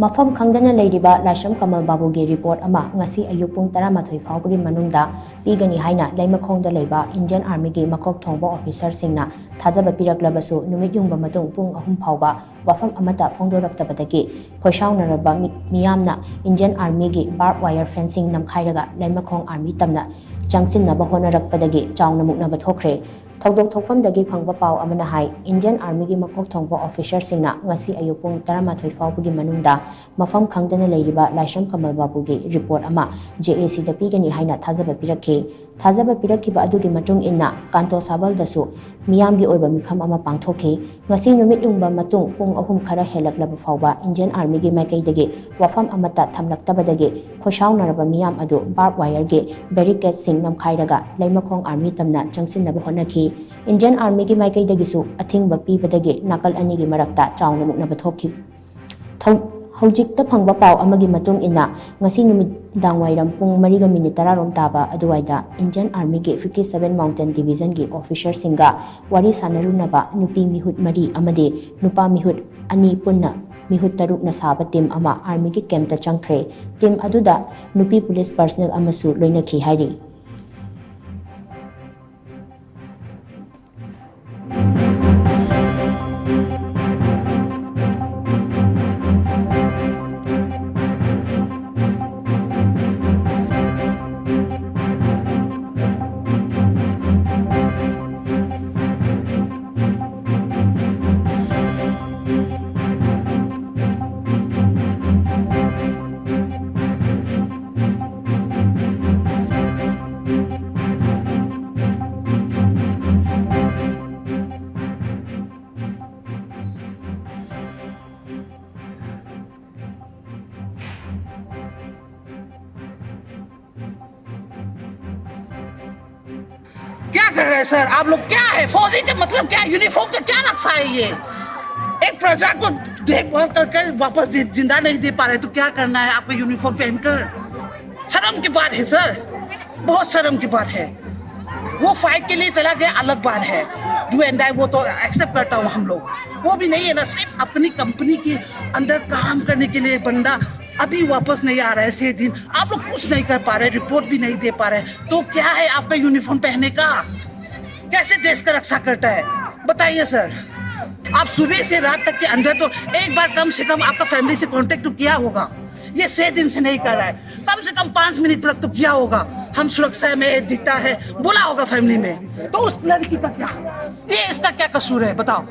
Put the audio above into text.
ꯃꯐꯝ ꯈꯪꯗꯅ ꯂꯩꯔꯤꯕ ꯂꯥꯏꯁ꯭ꯔꯝ ꯀꯃꯜ ꯕꯥꯕꯨꯒꯤ ꯔꯤꯄꯣꯔꯠ ꯑꯃ ꯉꯁꯤ ꯑꯌꯨꯛ ꯄꯨꯡ 11 ꯐꯥꯎꯕꯒꯤ ꯃꯅꯨꯡꯗ ꯄꯤꯒꯅꯤ ꯍꯥꯏꯅ ꯂꯩꯃꯈꯣꯡꯗ ꯂꯩꯕ ꯏꯟꯗꯤꯌꯟ ꯑꯥꯔꯃꯤꯒꯤ ꯃꯀꯣꯛ ꯊꯣꯡꯕ ꯑꯣꯐꯤꯁꯔꯁꯤꯡꯅ ꯊꯥꯖꯕ ꯄꯤꯔꯛꯂꯕꯁꯨ ꯅꯨꯃꯤꯠ ꯌꯨꯡꯕ ꯃꯇꯨꯡ ꯄꯨꯡ 3 ꯐꯥꯎꯕ ꯋꯥꯐꯝ ꯑꯃꯠꯇ ꯐꯣꯡꯗꯣꯔꯛꯇꯕꯗꯒꯤ ꯈꯣꯏꯁꯥꯎꯅꯔꯕ ꯃꯤꯌꯥꯝꯅ ꯏꯟꯗꯤꯌꯟ ꯑꯥꯔꯃꯤꯒꯤ ꯕꯥꯔꯕ ꯋꯥꯌꯔ ꯐꯦꯟꯁꯤꯡ ꯅꯝꯈꯥꯏꯔꯒ ꯂꯩꯃꯈꯣꯡ ꯑꯥꯔꯃꯤ ꯇꯝꯅ ꯆꯪꯁꯤꯟꯅꯕ ꯍꯣꯠꯅꯔꯛꯄꯗꯒꯤ ꯆꯥꯎꯅ ꯃꯨꯛꯅꯕ ꯊꯣꯛꯈ꯭ꯔꯦ꯫ ꯊꯧꯗꯣꯛ ꯊꯣꯛꯐꯝꯗꯒꯤ ꯐꯪꯕ ꯄꯥꯎ ꯑꯃꯅ ꯍꯥꯏ ꯏꯟꯗꯤꯌꯟ ꯑꯥꯔꯃꯤꯒꯤ ꯃꯀꯣꯛ ꯊꯣꯡꯕ ꯑꯣꯐꯤꯁꯔꯁꯤꯡꯅ ꯉꯁꯤ ꯑꯌꯨꯛ ꯄꯨꯡ 11 ꯐꯥꯎꯕꯒꯤ ꯃꯅꯨꯡꯗ ꯃꯐꯝ ꯈꯪꯗꯅ ꯂꯩꯔꯤꯕ ꯂꯥꯏꯁ꯭ꯔꯝ ꯀꯃꯜ ꯕꯥꯕꯨꯒꯤ ꯔꯤꯄꯣꯔꯠ ꯑꯃ JACꯗ ꯄꯤꯒꯅꯤ ꯍꯥꯏꯅ ꯊꯥꯖꯕ ꯄꯤꯔꯛꯈꯤ꯫ ꯊꯥꯖꯕ ꯄꯤꯔꯛꯈꯤꯕ ꯑꯗꯨꯒꯤ ꯃꯇꯨꯡ ꯏꯟꯅ ꯀꯥꯟꯇꯣ ꯁꯥꯕꯜꯗꯁꯨ ꯃꯤꯌꯥꯝꯒꯤ ꯑꯣꯏꯕ ꯃꯤꯐꯝ ꯑꯃ ꯄꯥꯡꯊꯣꯛꯈꯤ꯫ ꯉꯁꯤ ꯅꯨꯃꯤꯠ ꯌꯨꯡꯕ ꯃꯇꯨꯡ ꯄꯨꯡ 3 ꯈꯔ ꯍꯦꯜꯂꯛꯂꯕ ꯐꯥꯎꯕ ꯏꯟꯗꯤꯌꯟ ꯑꯥꯔꯃꯤꯒꯤ ꯃꯥꯏꯀꯩꯗꯒꯤ ꯋꯥꯐꯝ ꯑꯃꯠꯇ ꯊꯝꯂꯛꯇꯕꯗꯒꯤ ꯈꯣꯏꯁꯥꯎꯅꯔꯕ ꯃꯤꯌꯥꯝ ꯑꯗꯨ ꯕꯥꯔꯕ ꯋꯥꯌꯔꯒꯤ ꯕꯦꯔꯤꯀꯦꯗꯁꯤꯡ ꯅꯝꯈꯥꯏꯔꯒ ꯂꯩꯃꯈꯣꯡ ꯑꯥꯔꯃꯤ ꯇꯝꯅ ꯆꯪꯁꯤꯟꯅꯕ ꯍꯣꯠꯅꯈꯤ꯫ ꯏꯟꯗꯤꯌꯟ ꯑꯥꯔꯃꯤꯒꯤ ꯃꯥꯏꯀꯩꯗꯒꯤꯁꯨ ꯑꯊꯤꯡꯕ ꯄꯤꯕꯗꯒꯤ ꯅꯥꯀꯜ ꯑꯅꯤꯒꯤ ꯃꯔꯛꯇ ꯆꯥꯎꯅ ꯃꯨꯛꯅꯕ ꯊꯣꯛꯈꯤ꯫ ꯍꯧꯖꯤꯛꯇ ꯐꯪꯕ ꯄꯥꯎ ꯑꯃꯒꯤ ꯃꯇꯨꯡ ꯏꯟꯅ ꯉꯁꯤ ꯅꯨꯃꯤꯗꯥꯡꯋꯥꯏꯔꯝ ꯄꯨꯡ 4:10 ꯇꯥꯕ ꯑꯗꯨꯋꯥꯏꯗ ꯏꯟꯗꯤꯌꯟ ꯑꯥꯔꯃꯤꯒꯤ 57 ꯃꯥꯎꯟꯇꯦꯟ ꯗꯤꯕꯤꯖꯟꯒꯤ ꯑꯣꯐꯤꯁꯔꯁꯤꯡꯒ ꯋꯥꯔꯤ ꯁꯥꯅꯔꯨꯅꯕ ꯅꯨꯄꯤ ꯃꯤꯍꯨꯠ 4 ꯑꯃꯗꯤ ꯅꯨꯄꯥ ꯃꯤꯍꯨꯠ 2 ꯄꯨꯟꯅ ꯃꯤꯍꯨꯠ 3ꯅ ꯁꯥꯕ ꯇꯤꯝ ꯑꯃ ꯑꯥꯔꯃꯤꯒꯤ ꯀꯦꯝꯞꯇ ꯆꯪꯈ꯭ꯔꯦ꯫ ꯇꯤꯝ ꯑꯗꯨꯗ ꯅꯨꯄꯤ ꯄꯨꯂꯤꯁ ꯄꯔꯁꯅꯦꯜ ꯑꯃꯁꯨ ꯂꯣꯏꯅꯈꯤ ꯍꯥꯏꯔꯤ꯫ क्या कर रहे हैं सर आप लोग? क्या है फौजी का मतलब क्या? यूनिफॉर्म का क्या नक्शा है ये? एक प्रजा को देखभाल करके वापस जिंदा नहीं दे पा रहे तो क्या करना है आपको यूनिफॉर्म पहनकर? शर्म की बात है सर, बहुत शर्म की बात है। वो फाइट के लिए चला गया अलग बात है, डू एंड डाई वो तो एक्सेप्ट करता हूँ हम लोग, वो भी नहीं है ना। सिर्फ अपनी कंपनी के अंदर काम करने के लिए बंदा अभी वापस नहीं आ रहा है। 6 दिन आप लोग कुछ नहीं कर पा रहे, रिपोर्ट भी नहीं दे पा रहे, तो क्या है आपका यूनिफॉर्म पहनने का? कैसे देश का रक्षा करता है बताइए सर? आप सुबह से रात तक के अंदर तो एक बार कम से कम आपका फैमिली से कांटेक्ट तो किया होगा। ये 6 दिन से नहीं कर रहा है, कम से कम 5 मिनट तक तो किया होगा। हम सुरक्षा में दिखता है बोला होगा फैमिली में, तो उस लड़की का क्या, ये इसका क्या कसूर है बताओ?